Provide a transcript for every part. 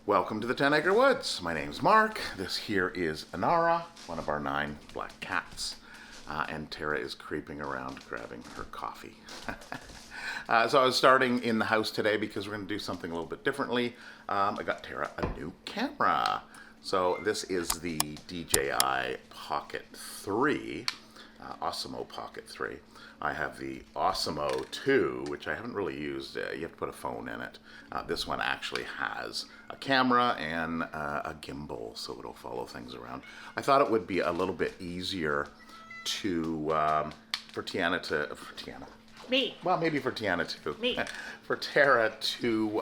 Welcome to the 10 Acre Woods. My name's Mark. This here is Inara, one of our 9 black cats. And Terra is creeping around grabbing her coffee. So I was starting in the house today because we're going to do something a little bit differently. I got Terra a new camera. So this is the DJI Pocket 3, Osmo Pocket 3. I have the Osmo 2, which I haven't really used. You have to put a phone in it. This one actually has a camera and a gimbal, so it'll follow things around. I thought it would be a little bit easier to for Tiana. Me. Well, maybe for Tiana too. Me. For Terra to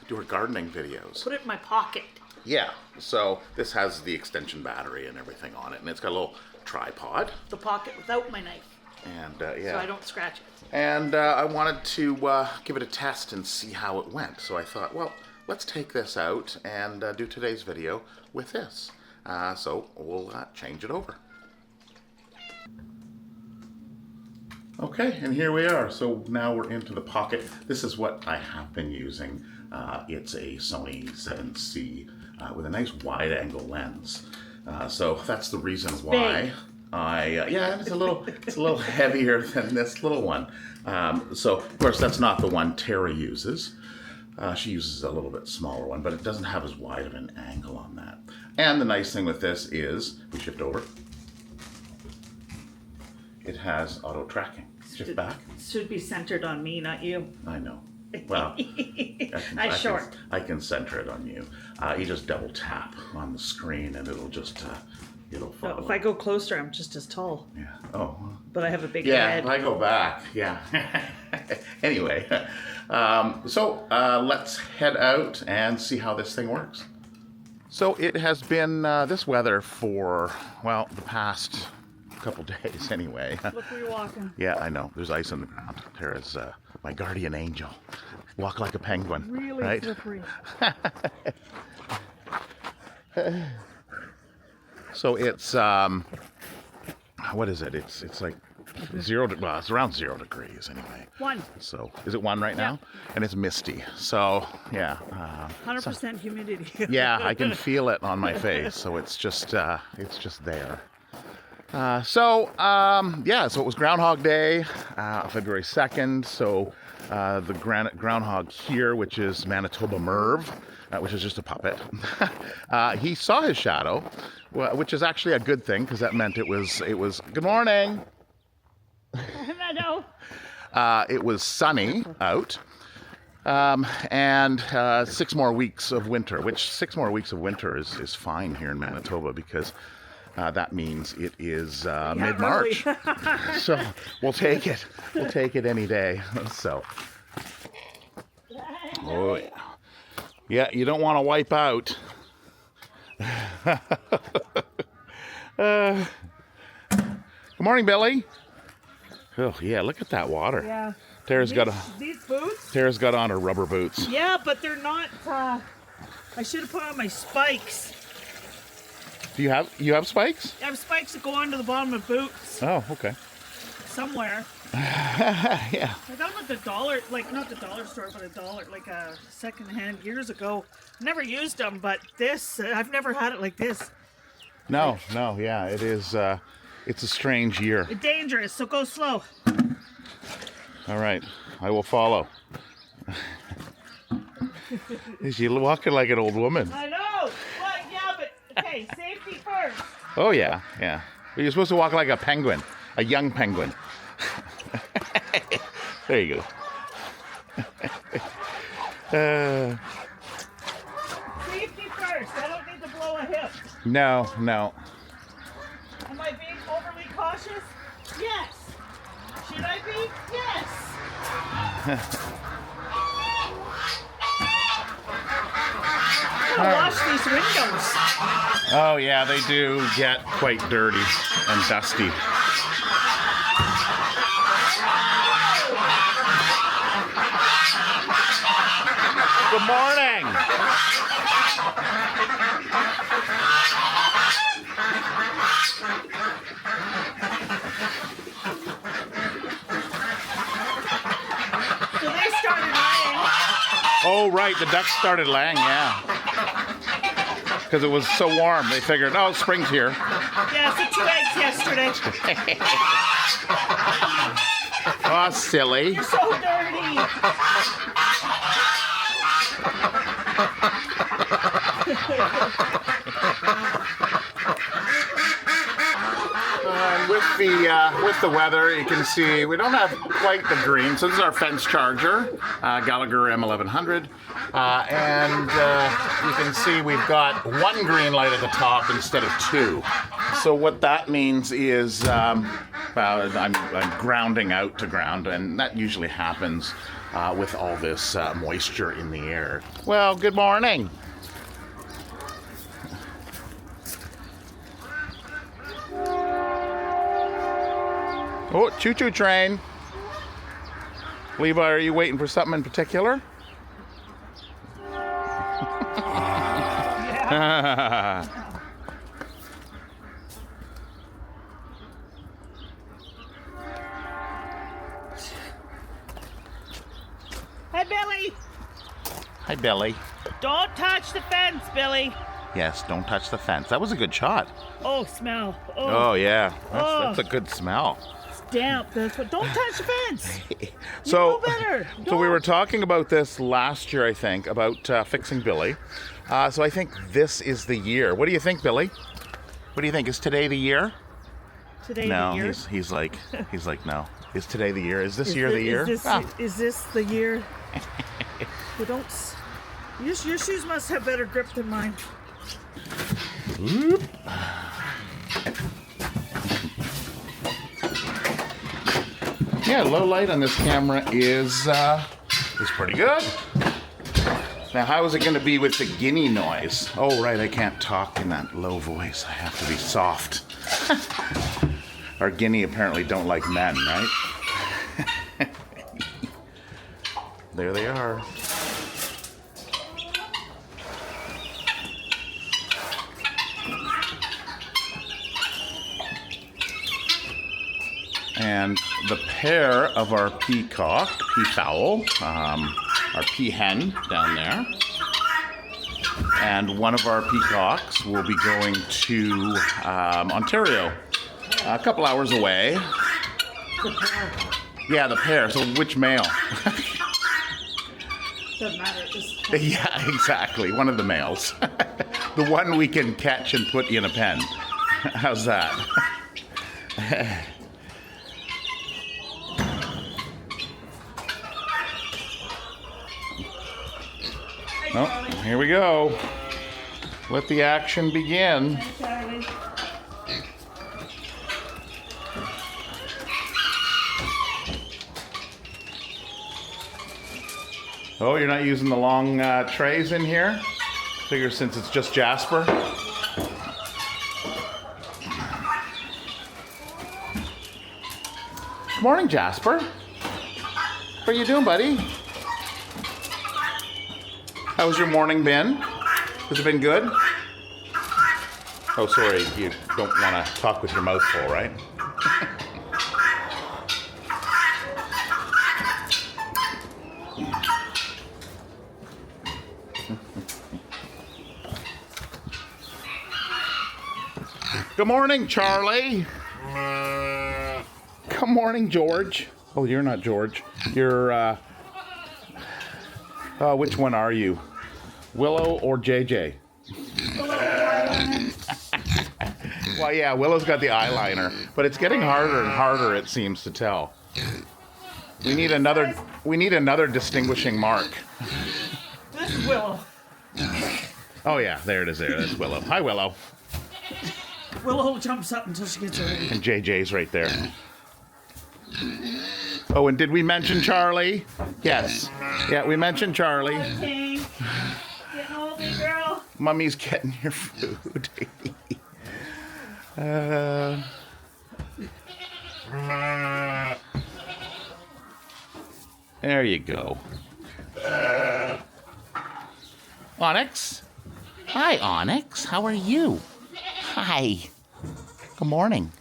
do her gardening videos. Put it in my pocket. Yeah. So this has the extension battery and everything on it, and it's got a little tripod. The pocket without my knife. And yeah. So I don't scratch it. And I wanted to give it a test and see how it went. So I thought, well, let's take this out and do today's video with this. So we'll change it over. Okay, and here we are. So now we're into the Pocket. This is what I have been using. It's a Sony 7C with a nice wide-angle lens. So that's the reason why. Big. Yeah, it's a little heavier than this little one. So of course that's not the one Terra uses. She uses a little bit smaller one, but it doesn't have as wide of an angle on that. And the nice thing with this is, we shift over, it has auto tracking. Shift back. Should be centered on me, not you. I know. Well, I can center it on you. You just double tap on the screen and it'll just it'll follow. If I go closer, I'm just as tall. Yeah. Oh. But I have a big Yeah. head. If I go back. Yeah. Anyway, so let's head out and see how this thing works. So it has been this weather for, well, the past couple days anyway. Look where you're walking. Yeah, I know. There's ice on the ground. Tara's my guardian angel. Walk like a penguin. Really right? slippery. So it's what is it? It's like 0 to, well, it's around 0 degrees anyway. 1. So is it 1 right now? And it's misty. So yeah. 100% humidity. Yeah, I can feel it on my face. So it's just there. Yeah, so it was Groundhog Day, February 2nd. So the groundhog here, which is Manitoba Merv, which is just a puppet, he saw his shadow, which is actually a good thing because that meant it was good morning. I know. It was sunny out, and 6 more weeks of winter, which 6 more weeks of winter is fine here in Manitoba because that means it is mid-March. So we'll take it. We'll take it any day. So, oh yeah. Yeah, you don't want to wipe out. Good morning, Billy. Oh yeah, look at that water. Yeah. Tara's these boots. Tara's got on her rubber boots. Yeah, but they're not. I should have put on my spikes. Do you have spikes? I have spikes that go onto the bottom of boots. Oh, okay. Somewhere. Yeah. I got them at the dollar, like not the dollar store, but like a secondhand years ago. Never used them, but this, I've never had it like this. No, yeah, it is. It's a strange year. It's dangerous, so go slow. All right, I will follow. Is she walking like an old woman? I know. Well, yeah, but okay, safety first. Oh yeah. But you're supposed to walk like a penguin, a young penguin. There you go. Safety first. I don't need to blow a hip. No. Am I being overly cautious? Yes. Should I be? Yes. I'm gonna wash these windows. Oh yeah, they do get quite dirty and dusty. Good morning. So they started laying. Oh, right. The ducks started laying, yeah. because it was so warm. They figured, oh, spring's here. Yeah, so 2 eggs yesterday. Oh, silly. You're so dirty. With the weather, you can see we don't have quite the green. So this is our fence charger, Gallagher M1100, and you can see we've got one green light at the top instead of two. So what that means is I'm grounding out to ground, and that usually happens with all this moisture in the air. Well, good morning. Oh, choo-choo train. Levi, are you waiting for something in particular? Yeah. Hi, Billy. Hi, Billy. Don't touch the fence, Billy. Yes, don't touch the fence. That was a good shot. Oh, smell. Oh yeah, that's a good smell. It's damp. That's what. Don't touch the fence. So, you know better. So we were talking about this last year, I think, about fixing Billy. So I think this is the year. What do you think, Billy? What do you think? Is today the year? Today No, the year? he's like no. Is today the year? Is this year the year? Is this the year? Well, don't. Your shoes must have better grip than mine. Yeah, low light on this camera is pretty good. Now, how is it going to be with the guinea noise? Oh, right, I can't talk in that low voice. I have to be soft. Our guinea apparently don't like men, right? There they are. And the pair of our peafowl, our peahen down there, and one of our peacocks will be going to Ontario, a couple hours away. The pair. Yeah, the pair. So which male? Doesn't matter. Just Yeah, exactly. One of the males. The one we can catch and put in a pen. How's that? Oh, here we go. Let the action begin. Charlie. Oh, you're not using the long trays in here? Figure since it's just Jasper. Good morning, Jasper. What are you doing, buddy? How's your morning been? Has it been good? Oh, sorry, you don't want to talk with your mouth full, right? Good morning, Charlie. Good morning, George. Oh, you're not George. You're, which one are you? Willow or JJ? Well, yeah, Willow's got the eyeliner, but it's getting harder and harder, it seems to tell. We need another distinguishing mark. This is Willow. Oh yeah, there it is there. That's Willow. Hi, Willow. Willow jumps up until she gets ready. And JJ's right there. Oh, and did we mention Charlie? Yes. Yeah, we mentioned Charlie. Okay. Get hold of me, girl. Mummy's getting your food. There you go. Onyx? Hi, Onyx. How are you? Hi. Good morning.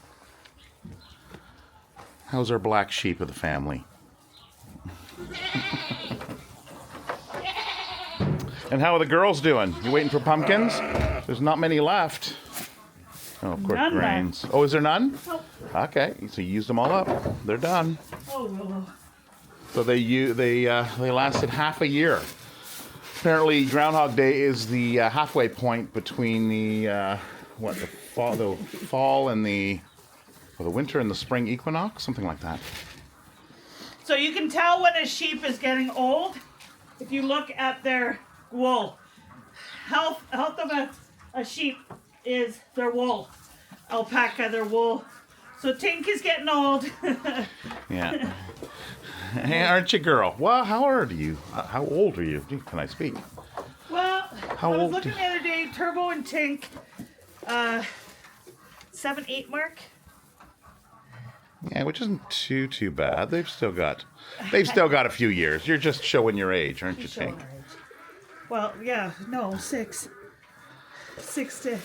How's our black sheep of the family? And how are the girls doing? You waiting for pumpkins? There's not many left. Oh, of course, None grains. Oh, is there none? Nope. Okay, so you used them all up. They're done. Oh, Willow. So they lasted half a year. Apparently, Groundhog Day is the halfway point between the fall and the winter and the spring equinox, something like that. So you can tell when a sheep is getting old if you look at their wool. Health of a sheep is their wool. Alpaca, their wool. So Tink is getting old. Yeah. Hey, aren't you, girl? Well, how old are you? How old are you? Can I speak? Well, How I was old? looking the other day, Turbo and Tink, 7-8 mark. Yeah, which isn't too bad. They've still got a few years. You're just showing your age, aren't you, Showing Tink? our age. Well, yeah, no, 6. 6 to...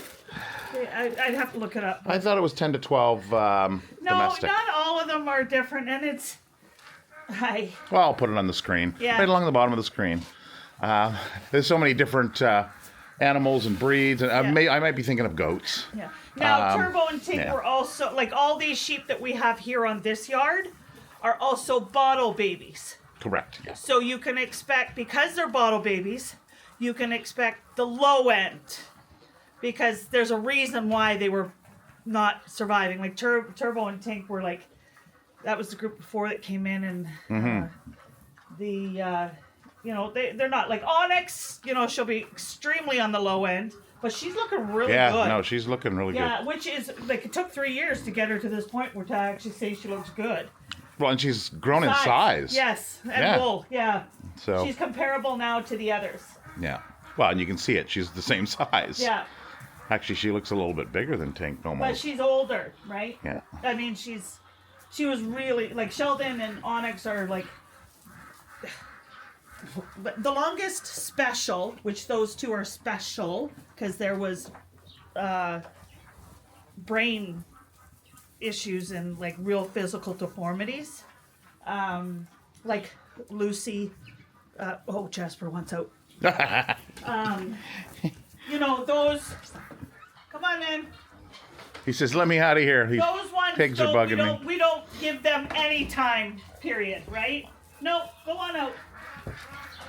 I'd have to look it up. I thought it was 10 to 12 No, domestic. not all of them are different, and it's... Well, I'll put it on the screen. Yeah. Right along the bottom of the screen. There's so many different animals and breeds, and Yeah. I might be thinking of goats. Yeah. Now, Turbo and Tink yeah. were also, like all these sheep that we have here on this yard are also bottle babies. Correct. Yes. So you can expect, because they're bottle babies, you can expect the low end. Because there's a reason why they were not surviving. Like Turbo and Tink were like, that was the group before that came in, and they're not like Onyx, she'll be extremely on the low end, but she's looking really Yeah. good. No, she's looking really Yeah, good. which is like it took 3 years to get her to this point where to actually say she looks good. Well, and she's grown in size. Yes, and Yeah. wool. Yeah. So She's comparable now to the others. yeah. Well, and you can see it. She's the same size. Yeah, Actually, she looks a little bit bigger than Tink almost. but she's older, right? Yeah. I mean, she was really like Sheldon and Onyx are like the longest special, which those two are special because there was brain issues and like real physical deformities. Like Lucy, Jasper wants out. Those. Come on, man. He says, "Let me out of here." Those ones pigs are bugging me. We don't give them any time, period, right? No, go on out.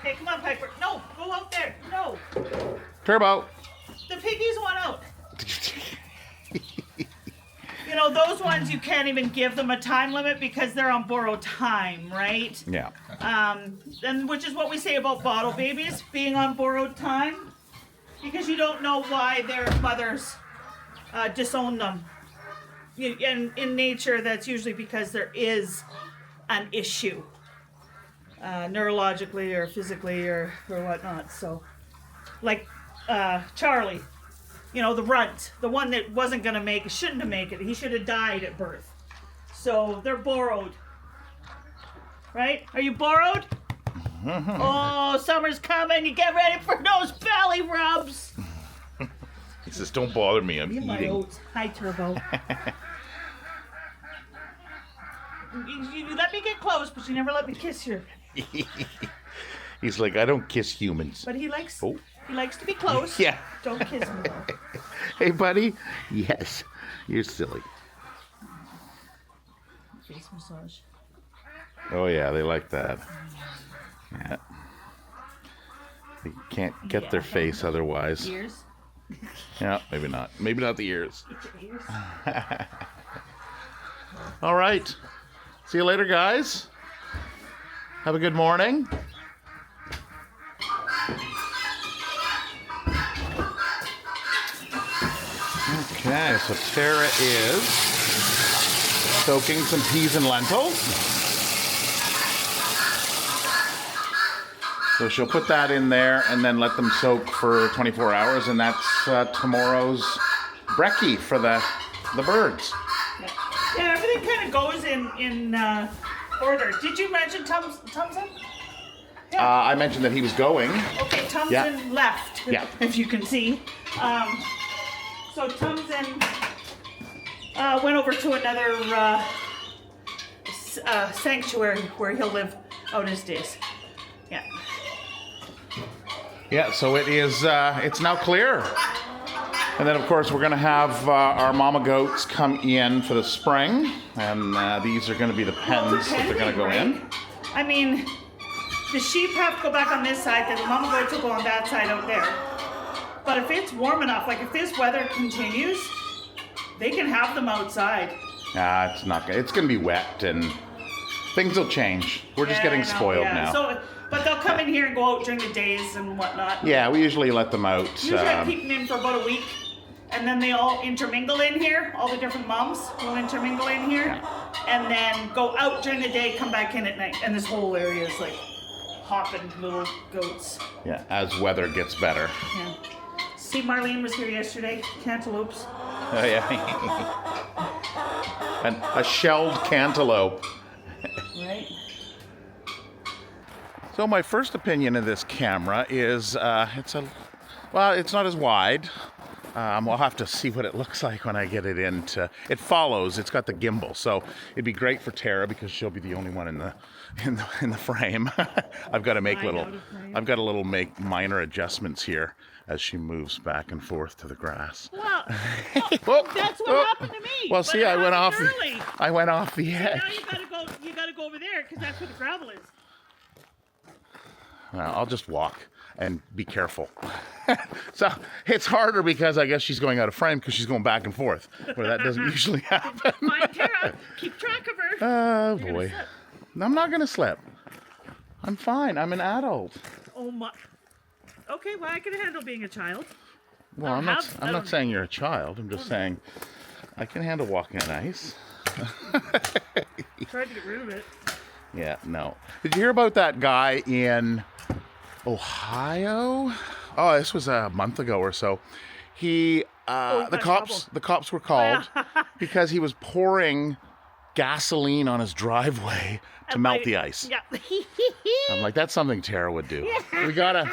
Okay, come on, Piper. No, go out there. No. Turbo. The piggies want out. Those ones you can't even give them a time limit because they're on borrowed time, right? Yeah. And which is what we say about bottle babies being on borrowed time, because you don't know why their mothers disown them. And in nature, that's usually because there is an issue, neurologically or physically or whatnot. So, like Charlie, the runt, the one that wasn't going to make it, shouldn't have made it. He should have died at birth. So they're borrowed. Right? Are you borrowed? Oh, summer's coming. You get ready for those belly rubs. He says, "Don't bother me. I'm You my eating." oats. Hi, Turbo. you let me get close, but you never let me kiss you. He's like, "I don't kiss humans." But he likes Oh. he likes to be close. Yeah. Don't kiss me though. Hey, buddy. Yes. You're silly. Face massage. Oh yeah, they like that. Yeah. They can't get their face otherwise. Ears. Yeah, maybe not. Maybe not the ears. Get your ears. All right. See you later, guys. Have a good morning. Okay, so Terra is soaking some peas and lentils. So she'll put that in there and then let them soak for 24 hours, and that's tomorrow's brekkie for the birds. Yeah, everything kind of goes in order. Did you mention Thompson? I mentioned that he was going. Okay, Thompson left. Yeah. If you can see. So Thompson went over to another sanctuary where he'll live out his days. Yeah. Yeah, so it is. It's now clear. And then, of course, we're going to have our mama goats come in for the spring. And these are going to be the pens that they're going to go in. I mean, the sheep have to go back on this side, the mama goats will go on that side out there. But if it's warm enough, like if this weather continues, they can have them outside. It's not good. It's going to be wet and things will change. We're just getting spoiled now. So, but they'll come in here and go out during the days and whatnot. Yeah, we usually let them out. Usually I keep them in for about a week. And then they all intermingle in here. All the different moms will intermingle in here. Yeah. And then go out during the day, come back in at night. And this whole area is like hopping little goats. Yeah, as weather gets better. Yeah. See, Marlene was here yesterday. Cantaloupes. Oh, yeah. And a shelled cantaloupe. Right. So my first opinion of this camera is it's not as wide. We'll have to see what it looks like when I get it into. It follows. It's got the gimbal, so it'd be great for Terra because she'll be the only one in the frame. I've got to make make minor adjustments here as she moves back and forth to the grass. Well, that's what happened to me. Well, see, I went off the edge. Now you gotta go over there because that's where the gravel is. Well, I'll just walk and be careful. So it's harder because I guess she's going out of frame because she's going back and forth, where that doesn't usually happen. Fine, Terra, keep track of her. Oh, boy. I'm not going to slip. I'm fine. I'm an adult. Oh, my. Okay, well, I can handle being a child. Well, I'm not saying you're a child. I'm just saying I can handle walking on ice. Tried to get rid of it. Yeah, no. Did you hear about that guy in Ohio? Oh, this was a month ago or so. The cops were called because he was pouring gasoline on his driveway to melt the ice. Yeah. I'm like, that's something Terra would do. We got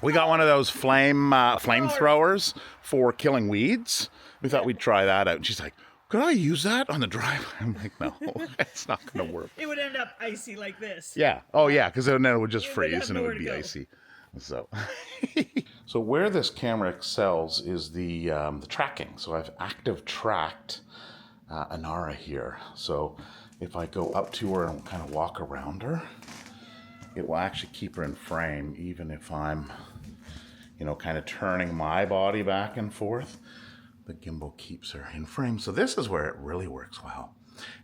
one of those flamethrowers for killing weeds. We thought we'd try that out. And she's like, could I use that on the driveway? I'm like, no, it's not going to work. It would end up icy like this. Yeah. Oh, yeah, because then it would just freeze and it would be icy. So, so where this camera excels is the tracking. So I've active tracked Inara here. So if I go up to her and kind of walk around her, it will actually keep her in frame, even if I'm, kind of turning my body back and forth. The gimbal keeps her in frame. So this is where it really works well.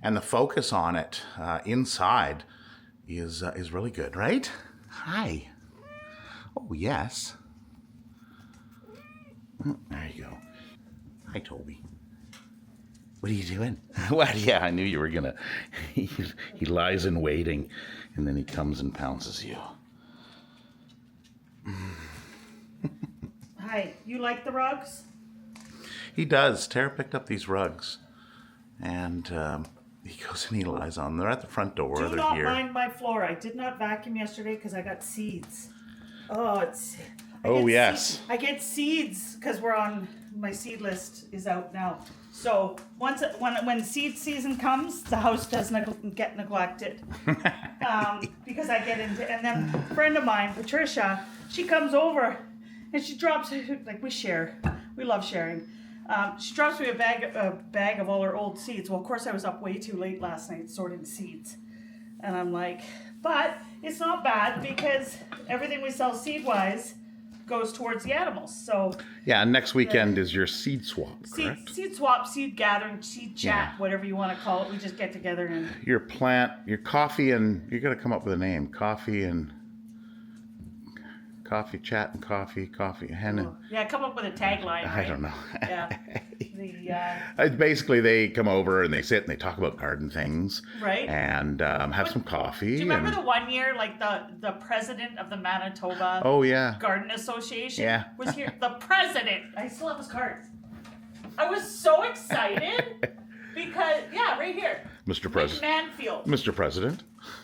And the focus on it inside is really good, right? Hi. Oh, yes. There you go. Hi, Toby. What are you doing? What? Yeah, I knew you were gonna. He lies in waiting, and then he comes and pounces you. Hi. You like the rugs? He does. Terra picked up these rugs, and he goes and he lies on them. They're at the front door. Do They're not here. mind my floor. I did not vacuum yesterday because I got seeds. Yes. I get seeds because my seed list is out now. So when seed season comes, the house doesn't get neglected because I get into. And then a friend of mine, Patricia, she comes over and she drops, like we share. We love sharing. She drops me a bag of all her old seeds. Well, of course, I was up way too late last night sorting seeds. And I'm like, but it's not bad because everything we sell seed-wise goes towards the animals. So yeah, and next weekend is your seed swap, correct? Seed swap, seed gathering, seed chat, whatever you want to call it. We just get together and... Your coffee and... You got to come up with a name. Coffee chat and coffee. Yeah, come up with a tagline. Right? I don't know. Yeah. Basically, they come over and they sit and they talk about garden things. Right. And have some coffee. Do you remember the one year, like the president of the Manitoba Garden Association was here? The president. I still have his cards. I was so excited because, right here. Mr. President. Manfield. Mr. President.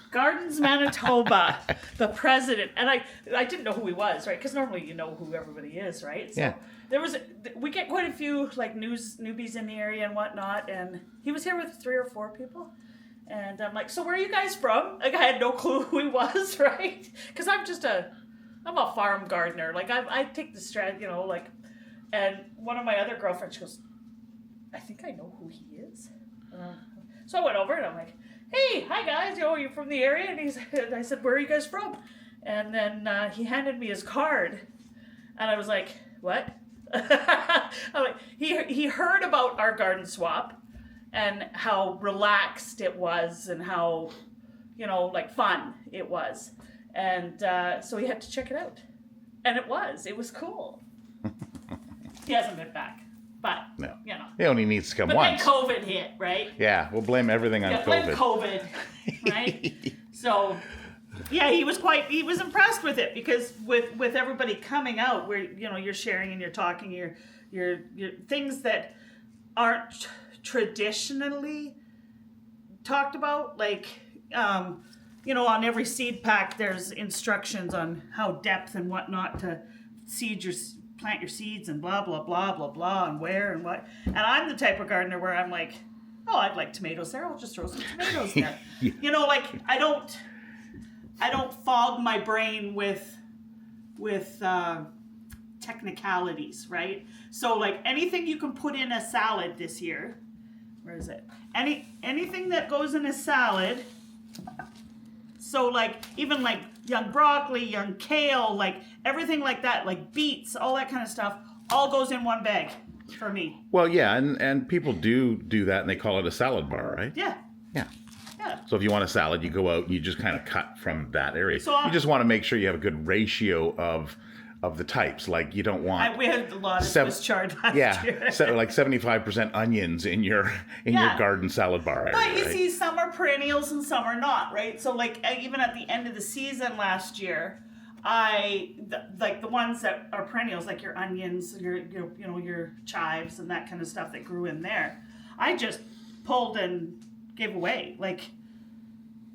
Gardens Manitoba, the president, and I didn't know who he was, right? Because normally you know who everybody is, right? So we get quite a few like newbies in the area and whatnot, and he was here with 3 or 4 people, and I'm like, so where are you guys from? Like I had no clue who he was, right? Because I'm a farm gardener. Like I take the strategy, like And one of my other girlfriends, she goes, I think I know who he is. So I went over and I'm like, hey, hi guys, you're from the area? And I said, where are you guys from? And then he handed me his card. And I was like, what? I'm like, he heard about our garden swap and how relaxed it was and how, like fun it was. And so he had to check it out. And it was cool. He hasn't been back. But, no. He only needs to come once. Then COVID hit, right? Yeah, we'll blame everything on COVID. Blame COVID, right? So, yeah, he was impressed with it because with everybody coming out, where you're sharing and you're talking, your things that aren't traditionally talked about, like on every seed pack there's instructions on how depth and whatnot to plant your seeds and blah blah blah blah blah and where and what. And I'm the type of gardener where I'm like, oh, I'd like tomatoes there, I'll just throw some tomatoes there. Like I don't fog my brain with technicalities, right? So like anything you can put in a salad this year, where is it? Anything that goes in a salad. So like even like young broccoli, young kale, like everything like that, like beets, all that kind of stuff, all goes in one bag for me. Well, yeah, and people do that, and they call it a salad bar, right? Yeah. Yeah. Yeah. So if you want a salad, you go out and you just kind of cut from that area. So you just want to make sure you have a good ratio of the types. Like you don't want we had a lot of Swiss chard last year. So like 75% onions in your garden salad bar area. But you see, some are perennials and some are not, right? So like even at the end of the season last year, like the ones that are perennials, like your onions, your chives and that kind of stuff that grew in there, I just pulled and gave away, like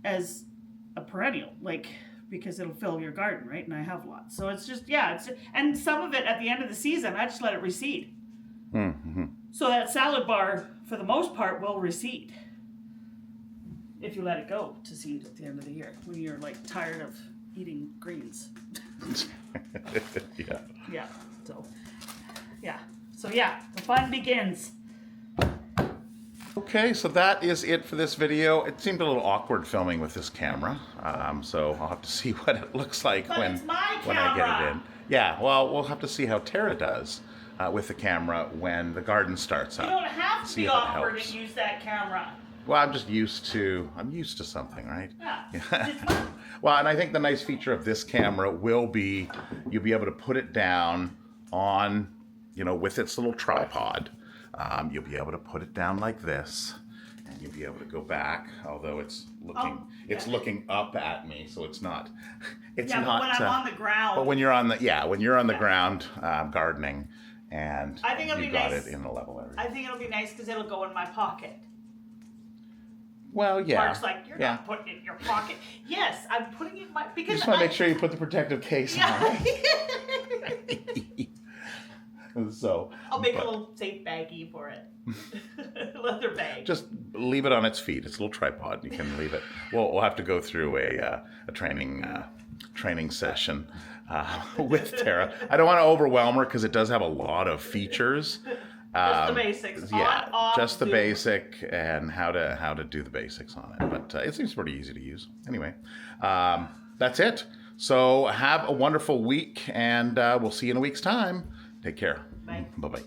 as a perennial, like because it'll fill your garden, right? And I have lots, so it's just and some of it at the end of the season, I just let it recede. Mm-hmm. So that salad bar, for the most part, will recede if you let it go to seed at the end of the year when you're like tired of eating greens. Yeah. Yeah. So the fun begins. Okay, so that is it for this video. It seemed a little awkward filming with this camera, so I'll have to see what it looks like when I get it in. Yeah, well, we'll have to see how Terra does with the camera when the garden starts up. You don't have to be awkward and use that camera. Well, I'm used to something, right? Yeah. Well, and I think the nice feature of this camera will be you'll be able to put it down on, with its little tripod. You'll be able to put it down like this, and you'll be able to go back. Although it's looking up at me, so it's not. It's not. But when I'm on the ground. But when you're on the ground gardening, and I think it'll you be got nice. it in a level area. I think it'll be nice because it'll go in my pocket. Well, yeah. Mark's like, you're not putting it in your pocket. Yes, I'm putting it in my because you just want to make sure you put the protective case on. So I'll make a little safe baggie for it. Leather bag. Just leave it on its feet. It's a little tripod. You can leave it. We'll have to go through a training session with Terra. I don't want to overwhelm her because it does have a lot of features. Just the basics. Just the basic and how to do the basics on it. But it seems pretty easy to use. Anyway, that's it. So have a wonderful week, and we'll see you in a week's time. Take care. Bye. Bye-bye.